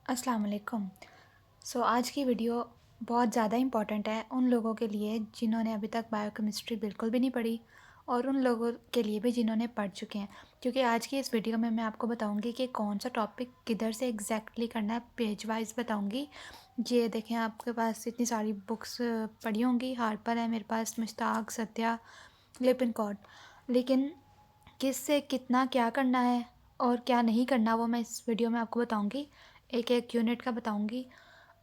अस्सलाम वालेकुम। आज की वीडियो बहुत ज़्यादा इम्पॉर्टेंट है उन लोगों के लिए जिन्होंने अभी तक बायोकेमिस्ट्री बिल्कुल भी नहीं पढ़ी और उन लोगों के लिए भी जिन्होंने पढ़ चुके हैं, क्योंकि आज की इस वीडियो में मैं आपको बताऊंगी कि कौन सा टॉपिक किधर से एग्जैक्टली करना है, पेज वाइज बताऊंगी। ये देखें, आपके पास इतनी सारी बुक्स पढ़ी होंगी, हार्पर है मेरे पास, मुश्ताक, सत्या, लिपिनकॉट, लेकिन किस से कितना क्या करना है और क्या नहीं करना वो मैं इस वीडियो में आपको बताऊंगी, एक एक यूनिट का बताऊंगी।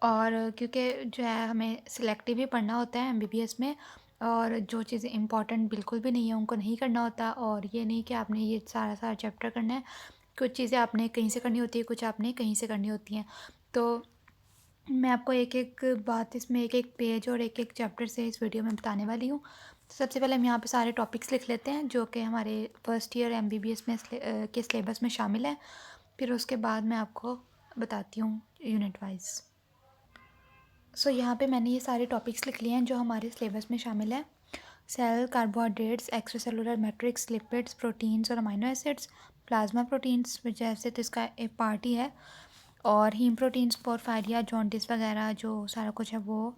और क्योंकि जो है हमें सिलेक्टिव ही पढ़ना होता है एमबीबीएस में, और जो चीज़ें इंपॉर्टेंट बिल्कुल भी नहीं है उनको नहीं करना होता, और ये नहीं कि आपने ये सारा सारा चैप्टर करना है। कुछ चीज़ें आपने कहीं से करनी होती है, कुछ आपने कहीं से करनी होती हैं। तो मैं आपको एक एक बात इसमें, एक एक पेज और एक एक चैप्टर से इस वीडियो में बताने वाली हूँ। तो सबसे पहले हम यहाँ पे सारे टॉपिक्स लिख लेते हैं जो कि हमारे फर्स्ट ईयर एमबीबीएस में के सिलेबस में शामिल है। फिर उसके बाद मैं आपको बताती हूँ यूनिट वाइज। यहाँ पे मैंने ये सारे टॉपिक्स लिख लिए हैं जो हमारे सिलेबस में शामिल है। Cell, carbohydrates, extracellular matrix, lipids, proteins और अमीनो एसिड्स, प्लाज्मा प्रोटीन्स जैसे तो इसका एक पार्ट ही है, और हीम प्रोटीन्स, पोरफायरिया, जॉन्डिस वगैरह जो सारा कुछ है वो,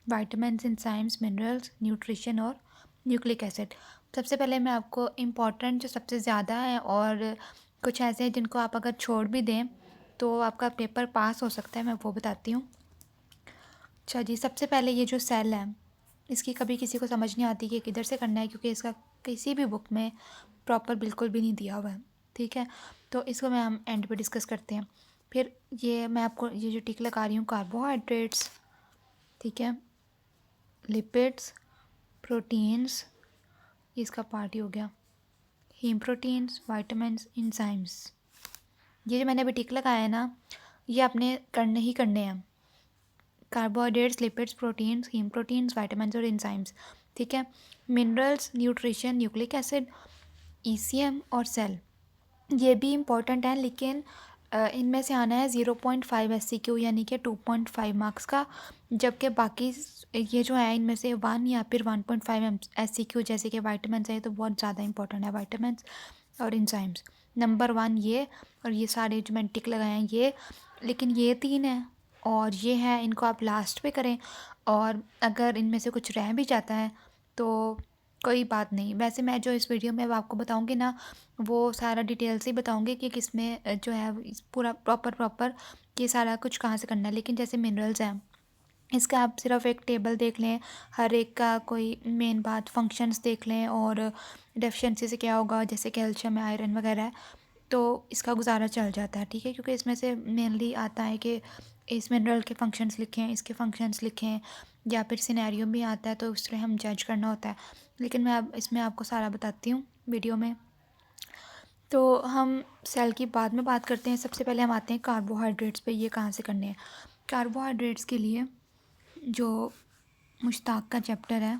विटामिन्स, एंजाइम्स, मिनरल्स, न्यूट्रिशन और न्यूक्लिक एसिड। सबसे पहले मैं आपको इम्पॉर्टेंट जो सबसे ज़्यादा है और कुछ ऐसे हैं जिनको आप अगर छोड़ भी दें तो आपका पेपर पास हो सकता है, मैं वो बताती हूँ। अच्छा जी, सबसे पहले ये जो सेल है, इसकी कभी किसी को समझ नहीं आती कि किधर से करना है, क्योंकि इसका किसी भी बुक में प्रॉपर बिल्कुल भी नहीं दिया हुआ है। ठीक है, तो इसको मैं हम एंड पे डिस्कस करते हैं। फिर ये मैं आपको ये जो टिक लगा रही हूँ, कार्बोहाइड्रेट्स, ठीक है, लिपिड्स, प्रोटीन्स, इसका पार्ट ही हो गया, हीम प्रोटीन्स, वाइटामिन्स, इंजाइम्स। ये जो मैंने अभी टिक लगाया है ना, ये आपने करने ही करने हैं। Carbohydrates, lipids, proteins, haem proteins, vitamins और एंजाइम्स। ठीक है, minerals, nutrition, nucleic acid, ECM और सेल, ये भी इम्पॉर्टेंट है, लेकिन इनमें से आना है 0.5 SCQ यानी कि 2.5 मार्क्स का, जबकि बाकी ये जो है इनमें से 1 या फिर 1.5 SCQ, जैसे कि वाइटामिन्स है तो बहुत ज़्यादा इंपॉर्टेंट है, वाइटामिन्स और इंजाइम्स नंबर 1 ये, और ये सारे जो मैंने टिक लगाए हैं ये, लेकिन ये 3 है और ये है, इनको आप लास्ट पे करें, और अगर इनमें से कुछ रह भी जाता है तो कोई बात नहीं। वैसे मैं जो इस वीडियो में अब आपको बताऊंगी ना, वो सारा डिटेल से ही बताऊंगी कि किसमें जो है पूरा प्रॉपर ये सारा कुछ कहाँ से करना है। लेकिन जैसे मिनरल्स हैं, इसका आप सिर्फ एक टेबल देख लें, हर एक का कोई मेन बात, फंक्शंस देख लें और डेफिशिएंसी से क्या होगा, जैसे कैल्शियम है, आयरन वगैरह है, तो इसका गुजारा चल जाता है। ठीक है, क्योंकि इसमें से मेनली आता है कि इस मिनरल के फंक्शंस लिखें, इसके फंक्शंस लिखें, या फिर सिनेरियो भी आता है तो उस तरह हम जज करना होता है। लेकिन मैं अब इसमें आपको सारा बताती हूँ वीडियो में। तो हम सेल की बाद में बात करते हैं, सबसे पहले हम आते हैं कार्बोहाइड्रेट्स पे, ये कहाँ से करने हैं। कार्बोहाइड्रेट्स के लिए जो मुश्ताक का चैप्टर है,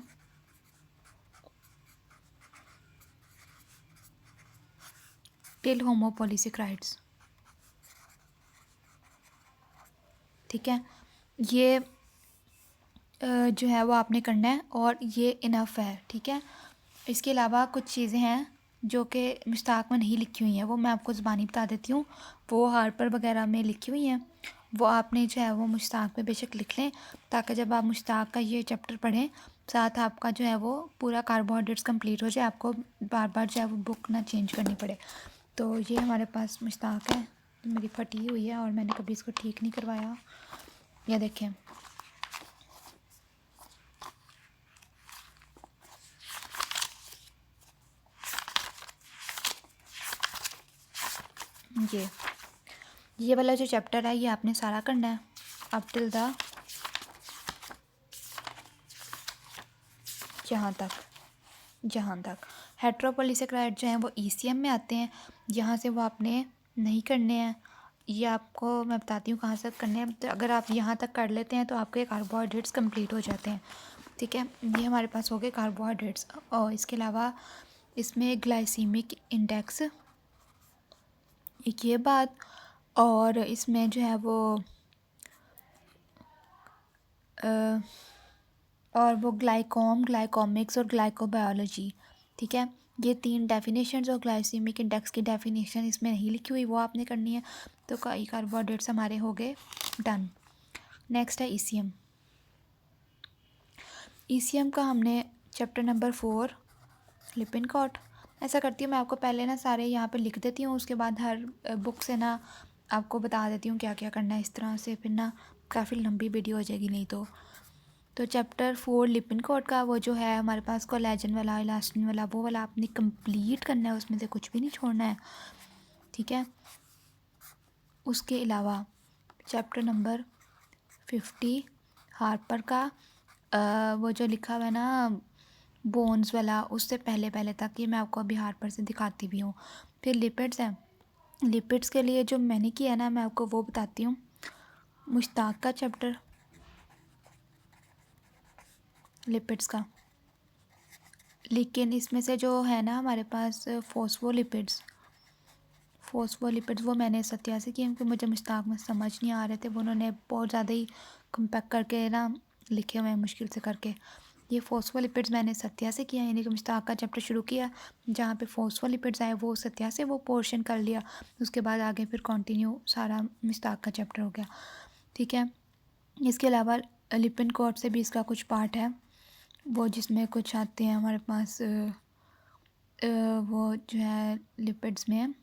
टिल होमोपोलीसेक्राइड्स, ठीक है, ये जो है वो आपने करना है और ये इनफ है। ठीक है, इसके अलावा कुछ चीज़ें हैं जो कि मुश्ताक में नहीं लिखी हुई हैं, वो मैं आपको ज़बानी बता देती हूँ, वो हार्पर वगैरह में लिखी हुई हैं, वो आपने जो है वो मुश्ताक में बेशक लिख लें, ताकि जब आप मुश्ताक का ये चैप्टर पढ़ें साथ आपका जो है वो पूरा कार्बोहाइड्रेट्स कंप्लीट हो जाए, आपको बार बार जो है वो बुक ना चेंज करनी पड़े। तो ये हमारे पास मुश्ताक है, मेरी फटी हुई है और मैंने कभी इसको ठीक नहीं करवाया। यह देखें, ये वाला जो चैप्टर है ये आपने सारा करना है अप टिल द जहाँ तक हेट्रोपोलीसेक्राइड जो हैं वो ईसीएम में आते हैं, यहाँ से वो आपने नहीं करने हैं। ये आपको मैं बताती हूँ कहाँ से करने हैं। तो अगर आप यहाँ तक कर लेते हैं तो आपके कार्बोहाइड्रेट्स कंप्लीट हो जाते हैं। ठीक है, ये हमारे पास हो गए कार्बोहाइड्रेट्स, और इसके अलावा इसमें ग्लाइसीमिक इंडेक्स, एक ये बात, और इसमें जो है वो और वो ग्लाइकोम, ग्लाइकोमिक्स और ग्लाइकोबायोलॉजी। ठीक है, ये 3 डेफिनेशंस और ग्लाइसेमिक इंडेक्स की डेफिनेशन इसमें नहीं लिखी हुई, वो आपने करनी है। तो कई कार्बोहाइड्रेट्स हमारे हो गए डन। नेक्स्ट है ईसीएम। ईसीएम का हमने चैप्टर नंबर 4 लिपिनकॉट। ऐसा करती हूँ मैं आपको पहले ना सारे यहाँ पे लिख देती हूँ, उसके बाद हर बुक से ना आपको बता देती हूँ क्या क्या करना है। इस तरह से फिर ना काफ़ी लंबी वीडियो हो जाएगी नहीं तो चैप्टर 4 लिपिनकॉट का वो जो है हमारे पास कोलेजन वाला, इलास्टिन वाला, वो वाला आपने कंप्लीट करना है, उसमें से कुछ भी नहीं छोड़ना है, ठीक है। उसके अलावा चैप्टर नंबर 50 हार्पर का वो जो लिखा हुआ है ना बोन्स वाला, उससे पहले पहले तक, ये मैं आपको अभी हार्पर से दिखाती भी हूँ। फिर लिपिड्स हैं। लिपिड्स के लिए जो मैंने किया ना मैं आपको वो बताती हूँ। मुश्ताक का चैप्टर लिपिड्स का, लेकिन इसमें से जो है ना हमारे पास फोस्फोलिपिड्स वो मैंने सत्या से किए क्योंकि मुझे मुश्ताक में समझ नहीं आ रहे थे, वो उन्होंने बहुत ज़्यादा ही कम्पैक्ट करके ना लिखे हुए हैं मुश्किल से करके। ये फोस्फोलिपिड्स मैंने सत्या से किया, यानी कि मुश्ताक का चैप्टर शुरू किया जहाँ पे फोस्फोलिपिड्स आए वो सत्या से वो पोर्शन कर लिया, उसके बाद आगे फिर कंटिन्यू सारा मुश्ताक का चैप्टर हो गया, ठीक है। इसके अलावा लिपिनकॉट से भी इसका कुछ पार्ट है, वो जिसमें कुछ आते हैं हमारे पास वो जो है लिपिड्स में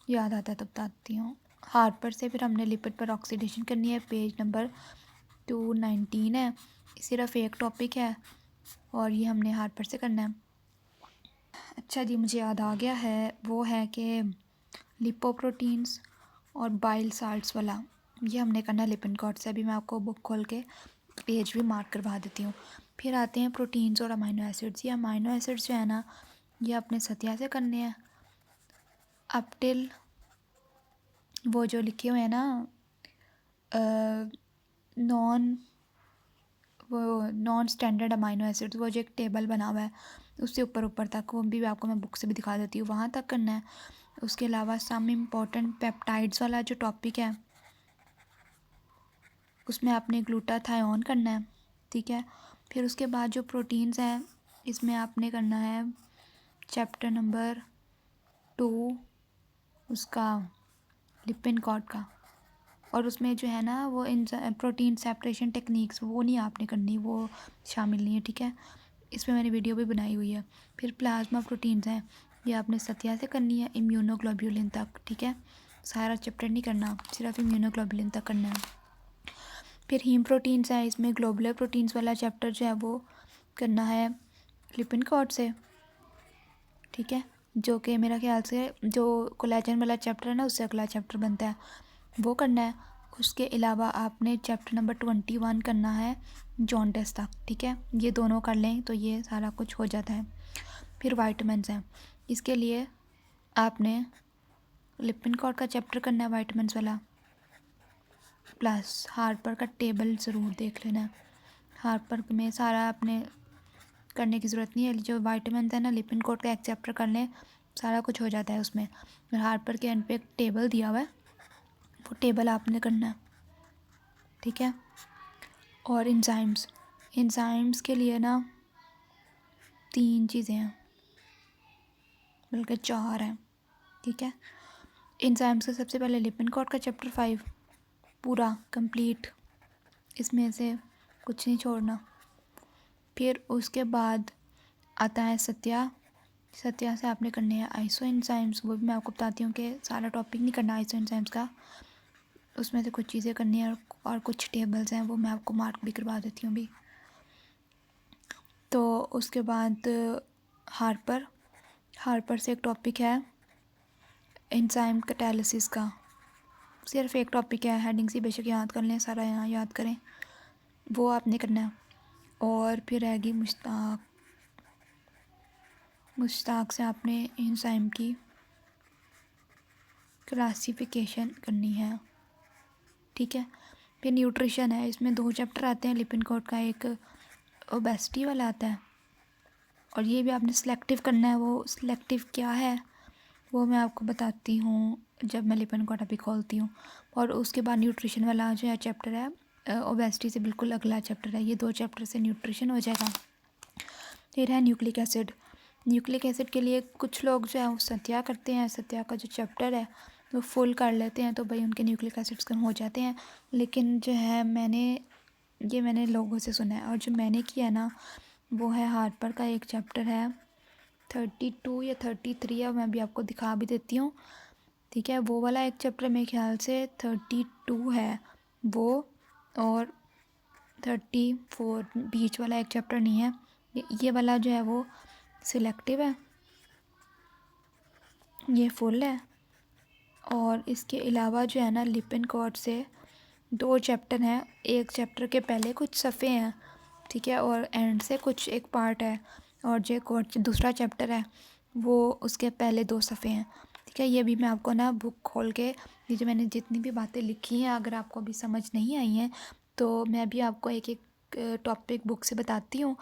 याद आता है तब बताती हूँ। हार्पर से फिर हमने लिपिड पर ऑक्सीडेशन करनी है, पेज नंबर 219 है, सिर्फ एक टॉपिक है और ये हमने हार्पर से करना है। अच्छा जी, मुझे याद आ गया है, वो है कि लिपोप्रोटीन्स और बाइल साल्ट्स वाला ये हमने करना है लिपिनकॉट से। अभी मैं आपको बुक खोल के पेज भी मार्क करवा देती हूँ। फिर आते हैं प्रोटीन्स और अमाइनो एसिड्स। ये अमाइनो एसिड्स जो है ना ये अपने सत्या से करने हैं अप टिल वो जो लिखे हुए हैं ना नॉन स्टैंडर्ड अमाइनो एसिड्स, वो जो एक टेबल बना हुआ है उससे ऊपर तक, वो भी आपको मैं बुक से भी दिखा देती हूँ, वहाँ तक करना है। उसके अलावा सम इम्पोर्टेंट पेप्टाइड्स वाला जो टॉपिक है उसमें आपने ग्लूटाथायोन करना है, ठीक है। फिर उसके बाद जो प्रोटीन्स हैं इसमें आपने करना है चैप्टर नंबर 2 उसका लिपिनकॉट का, और उसमें जो है ना वो इन प्रोटीन सेपरेशन टेक्निक्स वो नहीं आपने करनी, वो शामिल नहीं है, ठीक है। इसमें मैंने वीडियो भी बनाई हुई है। फिर प्लाज्मा प्रोटीन्स हैं, ये आपने सत्या से करनी है इम्यूनोग्लोब्यूलिन तक, ठीक है। सारा चैप्टर नहीं करना, सिर्फ इम्यूनोग्लोब्यूलिन तक करना है। फिर हीम प्रोटीन्स हैं, इसमें ग्लोबुलर प्रोटीन्स वाला चैप्टर जो है वो करना है लिपिनकॉट से, ठीक है। जो कि मेरा ख्याल से जो कोलेजन वाला चैप्टर है ना उससे अगला चैप्टर बनता है, वो करना है। उसके अलावा आपने चैप्टर नंबर 21 करना है जॉन्डिस तक, ठीक है। ये दोनों कर लें तो ये सारा कुछ हो जाता है। फिर वाइटमिन्स हैं, इसके लिए आपने लिपिनकॉट का चैप्टर करना है वाइटमिन्स वाला, प्लस हार्पर का टेबल ज़रूर देख लेना। हार्पर में सारा आपने करने की ज़रूरत नहीं है, जो वाइटमिन है ना लिपिनकॉट का एक चैप्टर कर लें सारा कुछ हो जाता है उसमें। और हार्पर के एंड पे एक टेबल दिया हुआ है, वो टेबल आपने करना है, ठीक है। और इंजाइम्स के लिए ना 3 चीज़ें हैं बल्कि 4 हैं, ठीक है। इंजाइम्स का सबसे पहले लिपिनकॉट का चैप्टर 5 पूरा कंप्लीट, इसमें से कुछ नहीं छोड़ना। फिर उसके बाद आता है सत्या से आपने करने हैं आइसो एंजाइम्स, वो भी मैं आपको बताती हूँ कि सारा टॉपिक नहीं करना आइसो एंजाइम्स का, उसमें से कुछ चीज़ें करनी है और कुछ टेबल्स हैं वो मैं आपको मार्क भी करवा देती हूँ भी। तो उसके बाद हार्पर से एक टॉपिक है एंजाइम कैटालिसिस का, सिर्फ एक टॉपिक है, हेडिंग से बेशक याद कर लें, सारा यहाँ याद करें, वो आपने करना है। और फिर रहेगी मुश्ताक से आपने एंजाइम की क्लासिफिकेशन करनी है, ठीक है। फिर न्यूट्रिशन है, इसमें 2 चैप्टर आते हैं लिपिनकॉट का, एक ओबेसिटी वाला आता है और ये भी आपने सिलेक्टिव करना है। वो सिलेक्टिव क्या है वो मैं आपको बताती हूँ जब मैं लिपिनकॉट अभी खोलती हूँ। और उसके बाद न्यूट्रिशन वाला जो है चैप्टर है ओबेसिटी से बिल्कुल अगला चैप्टर है, ये 2 चैप्टर से न्यूट्रिशन हो जाएगा। फिर है न्यूक्लिक एसिड, न्यूक्लिक एसिड के लिए कुछ लोग जो है वो सत्या करते हैं, सत्या का जो चैप्टर है वो फुल कर लेते हैं तो भाई उनके न्यूक्लिक एसिड्स कम हो जाते हैं। लेकिन जो है मैंने लोगों से सुना है, और जो मैंने किया ना वो है हार्पर का एक चैप्टर है 32 या 33 है, मैं भी आपको दिखा भी देती हूँ। ठीक है, वो वाला एक चैप्टर मेरे ख्याल से 32 है वो, और 34 बीच वाला एक चैप्टर नहीं है। ये वाला जो है वो सिलेक्टिव है, ये फुल है। और इसके अलावा जो है ना लिपिन कोड से 2 चैप्टर हैं, एक चैप्टर के पहले कुछ सफ़े हैं, ठीक है, और एंड से कुछ एक पार्ट है, और जो कोड दूसरा चैप्टर है वो उसके पहले 2 सफ़े हैं। ठीक है, ये भी मैं आपको ना बुक खोल के, ये जो मैंने जितनी भी बातें लिखी हैं अगर आपको अभी समझ नहीं आई हैं तो मैं भी आपको एक एक टॉपिक बुक से बताती हूँ।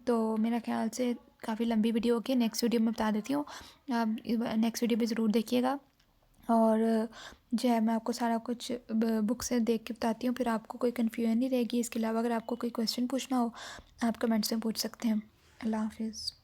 तो मेरा ख्याल से काफ़ी लंबी वीडियो होगी, नेक्स्ट वीडियो में बता देती हूँ, आप नेक्स्ट वीडियो भी ज़रूर देखिएगा। और जो है मैं आपको सारा कुछ बुक से देख के बताती हूँ, फिर आपको कोई कन्फ्यूजन नहीं रहेगी। इसके अलावा अगर आपको कोई क्वेश्चन पूछना हो आप कमेंट्स में पूछ सकते हैं। अल्लाह हाफिज़।